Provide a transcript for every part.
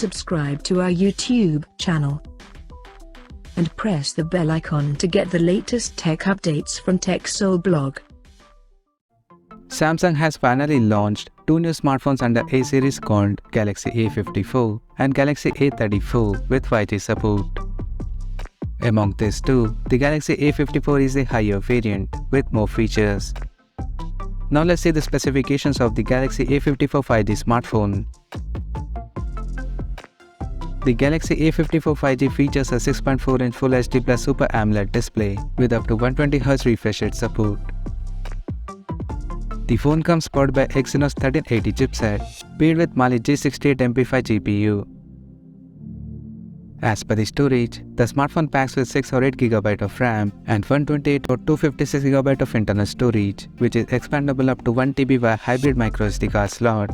subscribe to our YouTube channel and press the bell icon to get the latest tech updates from TechSole Blog. Samsung has finally launched two new smartphones under A series called Galaxy A54 and Galaxy A34 with 5G support. Among these two, the Galaxy A54 is a higher variant with more features. Now let's see the specifications of the Galaxy A54 5G smartphone. The Galaxy A54 5G features a 6.4-inch Full HD Plus Super AMOLED display with up to 120Hz refresh rate support. The phone comes powered by Exynos 1380 chipset, paired with Mali G68MP5 GPU. As per the storage, the smartphone packs with 6 or 8GB of RAM and 128 or 256GB of internal storage, which is expandable up to 1TB via hybrid microSD card slot.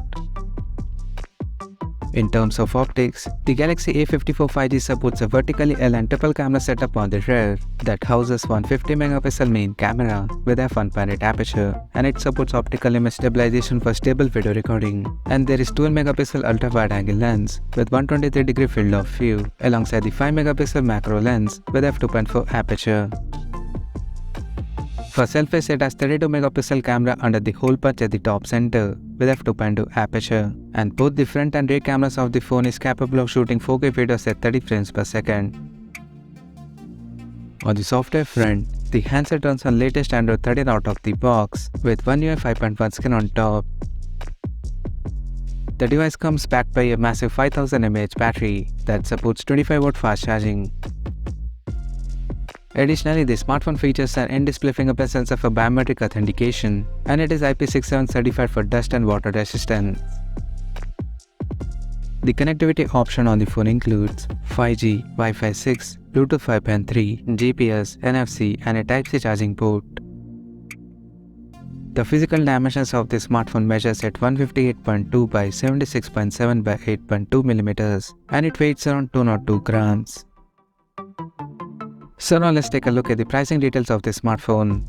In terms of optics, the Galaxy A54 5G supports a vertically aligned triple camera setup on the rear that houses one 50MP main camera with f1.8 aperture, and it supports optical image stabilization for stable video recording. And there is 12MP ultra-wide-angle lens with 123° field of view alongside the 5MP macro lens with f2.4 aperture. For selfies, it has 32MP camera under the hole punch at the top center with f2.2 aperture, and both the front and rear cameras of the phone is capable of shooting 4K videos at 30 frames per second. On the software front, the handset runs on latest Android 13 out of the box with One UI 5.1 skin on top. The device comes backed by a massive 5000 mAh battery that supports 25W fast charging. Additionally, the smartphone features an in-display fingerprint sensor for biometric authentication, and it is IP67 certified for dust and water resistance. The connectivity option on the phone includes 5G, Wi-Fi 6, Bluetooth 5.3, GPS, NFC, and a Type-C charging port. The physical dimensions of the smartphone measures at 158.2 by 76.7 by 8.2mm, and it weighs around 202 grams. So now let's take a look at the pricing details of the smartphone.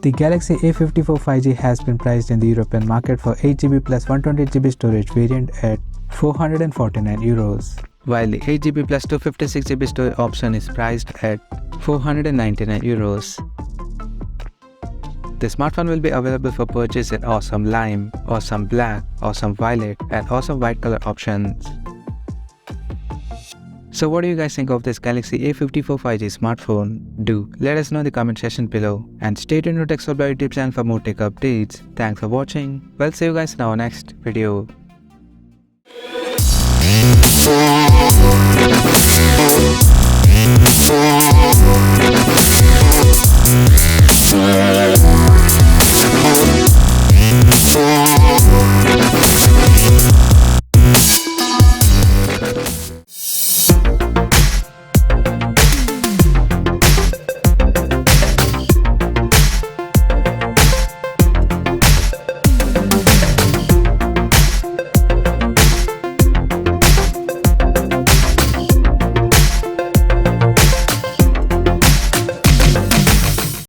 The Galaxy A54 5G has been priced in the European market for 8GB plus 128GB storage variant at €449, while the 8GB plus 256GB storage option is priced at €499. The smartphone will be available for purchase in awesome lime, awesome black, awesome violet, and awesome white color options. So what do you guys think of this Galaxy A54 5G smartphone? Do let us know in the comment section below, and stay tuned to TechSole Blog YouTube channel for more tech updates. Thanks for watching. We'll see you guys in our next video.